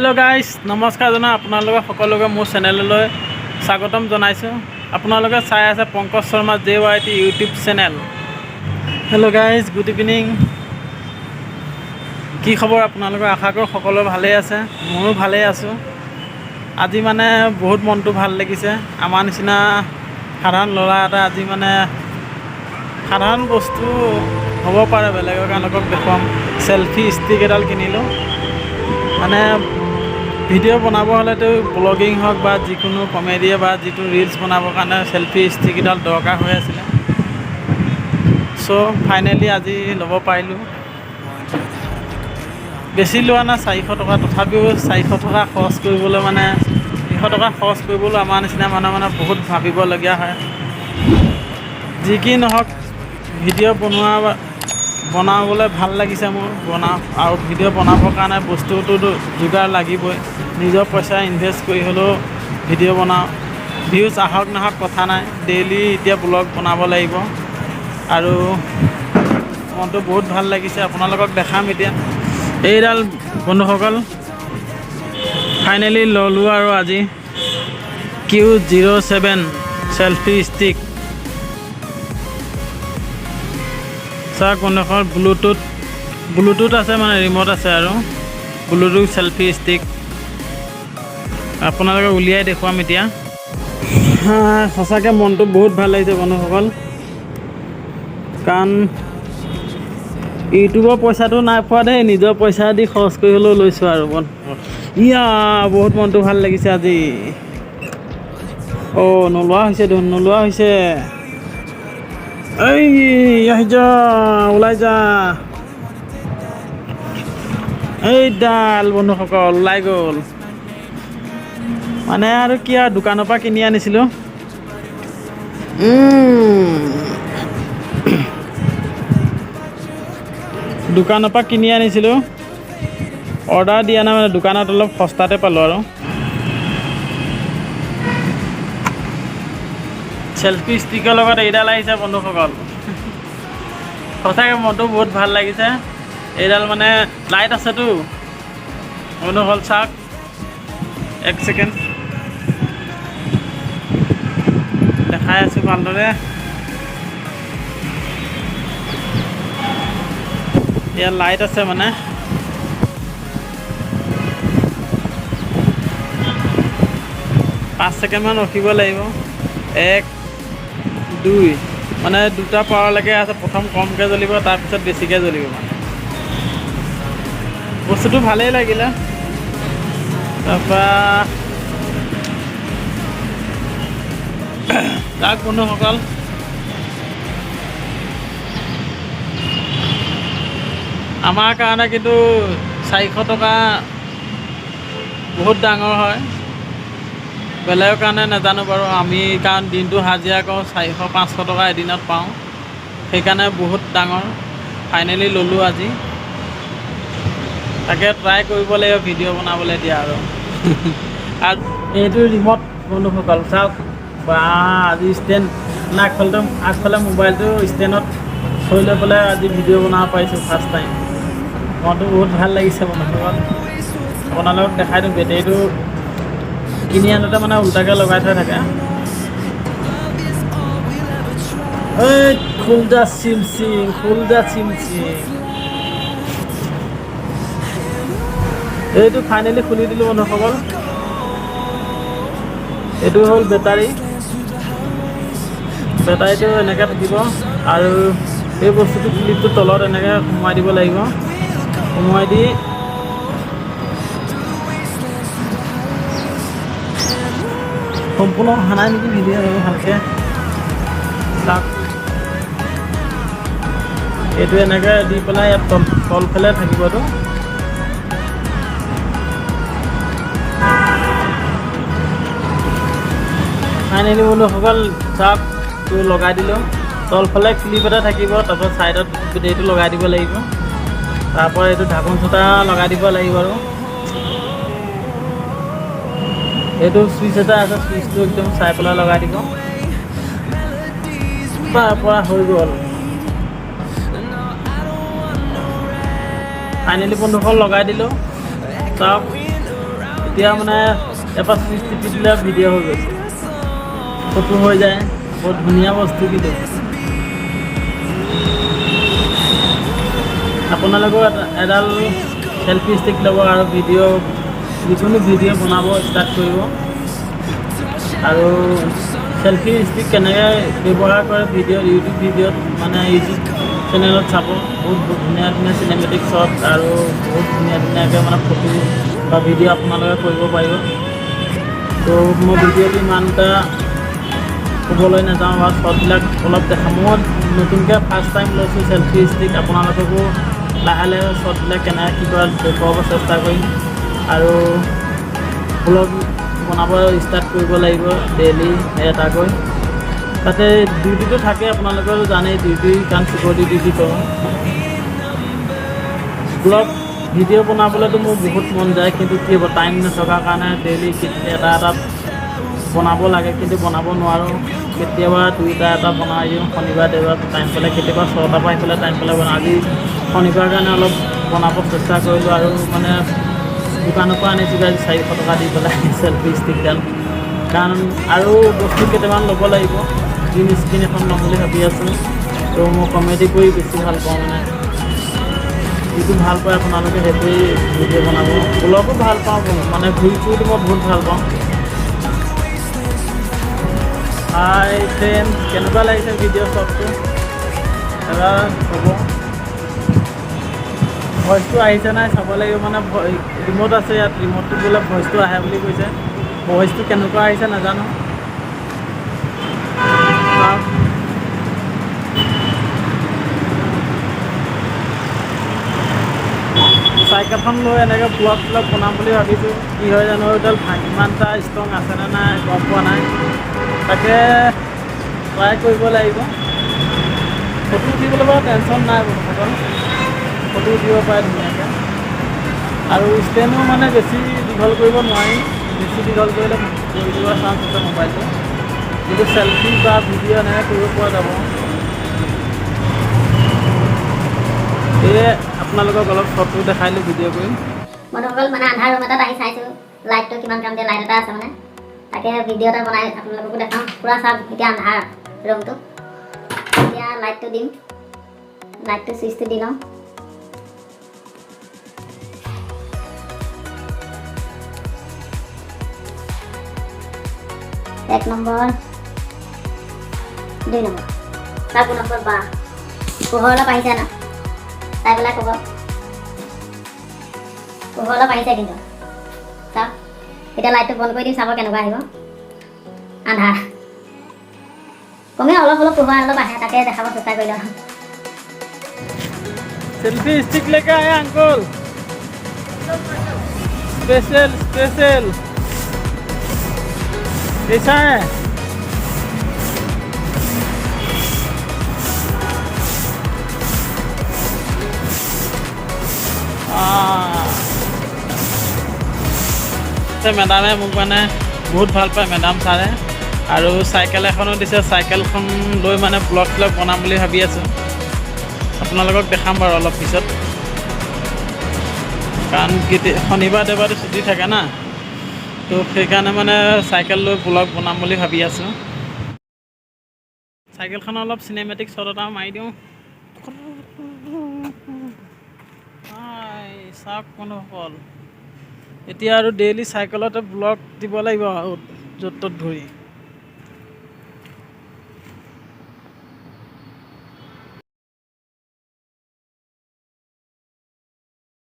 Hello' guys, নমস্কাৰ জনাই আপোনালোকে সকলোকে মোৰ চেনেললৈ স্বাগতম জনাইছোঁ। আপোনালোকে চাই আছে Pankaj Sharma JYT YouTube channel. Hello' guys, good evening. কি খবৰ আপোনালোকৰ? আশা কৰোঁ সকলো ভালেই আছে, ময়ো ভালেই আছোঁ। আজি মানে বহুত মনটো ভাল লাগিছে। আমাৰ নিচিনা সাধাৰণ ল'ৰা এটা আজি মানে সাধাৰণ বস্তু হ'ব পাৰে বেলেগৰ কাৰণেকক দেখুৱাম। চেলফি ষ্টিক এডাল কিনিলোঁ। মানে ভিডিঅ' বনাব হ'লেতো ব্লগিং হওক বা যিকোনো কমেডিয়ে বা যিটো ৰিলছ বনাবৰ কাৰণে চেলফি ষ্টিক এডাল দৰকাৰ হৈ আছিলে। চ' ফাইনেলি আজি ল'ব পাৰিলোঁ। বেছি লোৱা নাই, 400 টকা। তথাপিও 400 টকা খৰচ কৰিবলৈ মানে 300 টকা খৰচ কৰিবলৈ আমাৰ নিচিনা মানুহ মানে বহুত ভাবিবলগীয়া হয়। যি কি নহওক ভিডিঅ' বনাবলৈ ভাল লাগিছে মোৰ। আৰু ভিডিঅ' বনাবৰ কাৰণে বস্তুটোতো যোগাৰ লাগিবই। নিজৰ পইচা ইনভেষ্ট কৰি হ'লেও ভিডিঅ' বনাওঁ। ভিউজ আহক নাহক কথা নাই, ডেইলি এতিয়া ব্লগ বনাব লাগিব। আৰু মনটো বহুত ভাল লাগিছে। আপোনালোকক দেখাম এতিয়া। এইডাল বন্ধুসকল ফাইনেলি ল'লোঁ আৰু আজি Q07 চেলফি ষ্টিক। চাওক বন্ধুসকল, ব্লুটুথ আছে, মানে ৰিম'ট আছে আৰু ব্লুটুথ চেলফি ষ্টিক। আপোনালোকে উলিয়াই দেখুৱাম এতিয়া। সঁচাকৈ মনটো বহুত ভাল লাগিছে বন্ধুসকল, কাৰণ ইউটিউবৰ পইচাটো নাই পোৱা দেই, নিজৰ পইচা দি খৰচ কৰি হ'লেও লৈছোঁ আৰু বহুত মনটো ভাল লাগিছে আজি। নোলোৱা হৈছে দেখোন, নোলোৱা হৈছে। এই আহি যা, ওলাই যা। এইডাল বন্ধুসকল ওলাই গ'ল। মানে আৰু কি আৰু দোকানৰ পৰা কিনি আনিছিলোঁ। দোকানৰ পৰা কিনি আনিছিলোঁ, অৰ্ডাৰ দিয়া নাই মানে, দোকানত অলপ সস্তাতে পালোঁ আৰু। চেলফি ষ্টিকৰ লগত এইডাল আহিছে বন্ধুসকল। সঁচাকৈ মনটো বহুত ভাল লাগিছে। এইডাল মানে লাইট আছেতো বন্ধুসকল, চাওক। এক ছেকেণ্ড দেখাই আছোঁ ভালদৰে। ইয়াত লাইট আছে মানে। 5 ছেকেণ্ডমান ৰখিব লাগিব। 1 2 মানে দুটা পাৱাৰলৈকে আছে। প্ৰথম কমকৈ জ্বলিব, তাৰপিছত বেছিকৈ জ্বলিব। মানে বস্তুটো ভালেই লাগিলে। তাৰপৰা তাক বন্ধুসকল আমাৰ কাৰণে কিন্তু 400 টকা বহুত ডাঙৰ হয়। বেলেগৰ কাৰণে নাজানো বাৰু, আমি কাৰণ দিনটো হাজিৰা কৰোঁ, 400-500 টকা এদিনত পাওঁ, সেইকাৰণে বহুত ডাঙৰ। ফাইনেলি ল'লোঁ আজি। তাকে ট্ৰাই কৰিব লাগিব ভিডিঅ' বনাবলৈ দিয়া আৰু এইটো ৰিম'ট বন্ধুসকল, চাওক। আজি ষ্টেণ্ড আগফালে মোবাইলটো ষ্টেণ্ডত থৈ লৈ পেলাই আজি ভিডিঅ' বনাব পাৰিছোঁ ফাৰ্ষ্ট টাইম। মনটো বহুত ভাল লাগিছে বন্ধুসকল। আপোনালোকক দেখাই দিওঁ। বেটেৰীটো কিনি আনোতে মানে উল্টাকৈ লগাই থোৱা থাকে। খোল যা চিমচিং, খোল যা চিমচিং। এইটো ফাইনেলি খুলি দিলোঁ বন্ধুসকল। এইটো হ'ল বেটাৰীটো এনেকৈ থাকিব। আৰু এই বস্তুটো ক্লিপটো তলত এনেকৈ সোমোৱাই দিব লাগিব। সোমোৱাই দি সম্পূৰ্ণ অহা নাই নেকি ভিডিঅ' ভালকৈ চাওক। এইটো এনেকৈ দি পেলাই ইয়াত তলফালে থাকিবতো। ফাইনেলি বন্ধুসকল চাওক, তোৰ লগাই দিলোঁ। তলফালে ক্লিপ এটা থাকিব, তাৰপৰা ছাইডত বেটেৰীটো লগাই দিব লাগিব। তাৰপৰা এইটো ঢাকোন ফুটা লগাই দিব লাগিব আৰু এইটো চুইচ এটা আছে, চুইচটো একদম চাই পেলাই লগাই দিব। তাৰপৰা হৈ গ'ল। ফাইনেলি বন্ধুসকল লগাই দিলোঁ। চাওক এতিয়া মানে এপাত চুইচ টিপি দিলে ভিডিঅ' হৈ গৈছে, ফটো হৈ যায়। বহুত ধুনীয়া বস্তু কিন্তু আপোনালোকেও এডাল চেলফি ষ্টিক ল'ব আৰু যিকোনো ভিডিঅ' বনাব ষ্টাৰ্ট কৰিব। আৰু চেলফি ষ্টিক কেনেকৈ ব্যৱহাৰ কৰে ইউটিউব ভিডিঅ'ত মানে ইউটিউব চেনেলত চাব। বহুত ধুনীয়া ধুনীয়া চিনেমেটিক শ্বট আৰু বহুত ধুনীয়াকৈ মানে ফটো বা ভিডিঅ' আপোনালোকে কৰিব পাৰিব। তো মই ভিডিঅ'টো ইমান এটা ক'বলৈ নাযাওঁ বা শ্বটবিলাক অলপ দেখাম। মই নতুনকৈ ফাৰ্ষ্ট টাইম লৈছোঁ চেলফি ষ্টিক। আপোনালোককো লাহে লাহে শ্বটবিলাক কেনেকৈ কি কৰা দেখুৱাব চেষ্টা কৰিম। আৰু ব্লগ বনাব ষ্টাৰ্ট কৰিব লাগিব ডেইলি এটাকৈ। তাতে ডিউটিটো থাকে, আপোনালোকেও জানেই ডিউটি, কাৰণ চিকিউৰিটি ডিউটি কৰোঁ। ব্লগ ভিডিঅ' বনাবলৈতো মোৰ বহুত মন যায়, কিন্তু কি হ'ব টাইম নথকাৰ কাৰণে ডেইলি এটা বনাব লাগে, কিন্তু বনাব নোৱাৰোঁ। কেতিয়াবা 2টা এটা বনাই দিওঁ শনিবাৰ দেওবাৰ টাইম পালে, কেতিয়াবা 6টাৰ পৰা আহিলে টাইম পালে বনাওঁ। আজি শনিবাৰ কাৰণে অলপ বনাব চেষ্টা কৰিলোঁ আৰু মানে দোকানৰ পৰা আনিছিলোঁ আজি 400 টকা দি পেলাই চেলফি ষ্টিকডাল। কাৰণ আৰু বস্তু কেইটামান ল'ব লাগিব। গ্ৰীণ স্ক্ৰীণ এখন ল'ম বুলি ভাবি আছোঁ। তো মই কমেডি কৰি বেছি ভাল পাওঁ, মানে যিটো ভাল পায় আপোনালোকে সেইটোৱেই ভিডিঅ' বনাব। ব্লগো ভাল পাওঁ, মানে ঘূৰি ফুৰিটো মই বহুত ভাল পাওঁ। হাই ফ্ৰেণ্ড, কেনেকুৱা লাগিছে ভিডিঅ' শ্বটটো এবাৰ ক'ব। ভইচটো আহিছে নাই চাব লাগিব, মানে ৰিম'ট আছে ইয়াত, ৰিম'টটো বোলে ভইচটো আহে বুলি কৈছে। ভইচটো কেনেকুৱা আহিছে নাজানো। চাইকেলখন লৈ এনেকৈ ব্লগ বনাম বুলি ভাবিছোঁ। কি হয় জানো, এইডাল ইমান এটা ষ্ট্ৰং আছেনে নাই গম পোৱা নাই। তাকে ট্ৰাই কৰিব লাগিব। ফটো উঠিবলৈ বাৰু টেনশ্যন নাই, বৰ্তমান ফটো উঠিব পাৰে ধুনীয়াকৈ। আৰু ষ্টেণ্ডো মানে বেছি দীঘল কৰিব নোৱাৰি, বেছি দীঘল কৰিলে পৰি যোৱাৰ চান্স আছে মোবাইলটো। কিন্তু চেলফি বা ভিডিঅ' এনেকৈ কৰিব পৰা যাব। সেয়ে আপোনালোকক অলপ ফটো দেখাইলোঁ ভিডিঅ' কৰি। বন্ধুসকল, মানে আন্ধাৰ ৰুম এটাত আহি চাইছোঁ লাইটটো কিমান কাম দিয়ে। লাইট এটা আছে, মানে তাকে ভিডিঅ' এটা বনাই আপোনালোককো দেখাওঁ। পূৰা চাওক, এতিয়া আন্ধাৰ ৰুমটো। এতিয়া লাইটটো দিম, লাইটটো চুইচটো দি লওঁ। এক নম্বৰ, 2 নম্বৰ, তাৰ 2 নম্বৰ বা পোহৰ অলপ আহিছে না, চাই পেলাই ক'ব। পোহৰ অলপ আহিছে কিন্তু চাওক। এতিয়া লাইটটো বন্ধ কৰি দিম, চাব কেনেকুৱা আহিব। আন্ধাৰ কমে অলপ পোহৰ অলপ আহে, তাকে দেখাব চেষ্টা কৰিলোঁ। सेल्फी स्टिक लेके आए अंकल, स्पेशल स्पेशल कैसा है? মেডামে মোক মানে বহুত ভাল পায়, মেডাম ছাৰে। আৰু চাইকেল এখনো দিছে, চাইকেলখন লৈ মানে ব্লগ বনাম বুলি ভাবি আছোঁ। আপোনালোকক দেখাম বাৰু অলপ পিছত, কাৰণ শনিবাৰ দেওবাৰটো ছুটি থাকে না, তো সেইকাৰণে মানে চাইকেল লৈ ব্লগ বনাম বুলি ভাবি আছোঁ। চাইকেলখনৰ অলপ চিনেমেটিক শ্বট এটা মাৰি দিওঁ। চাওক বন্ধুসকল, এতিয়া আৰু ডেইলি চাইকেলতে ব্লগ দিব লাগিব আৰু য'ত ত'ত ঘূৰি।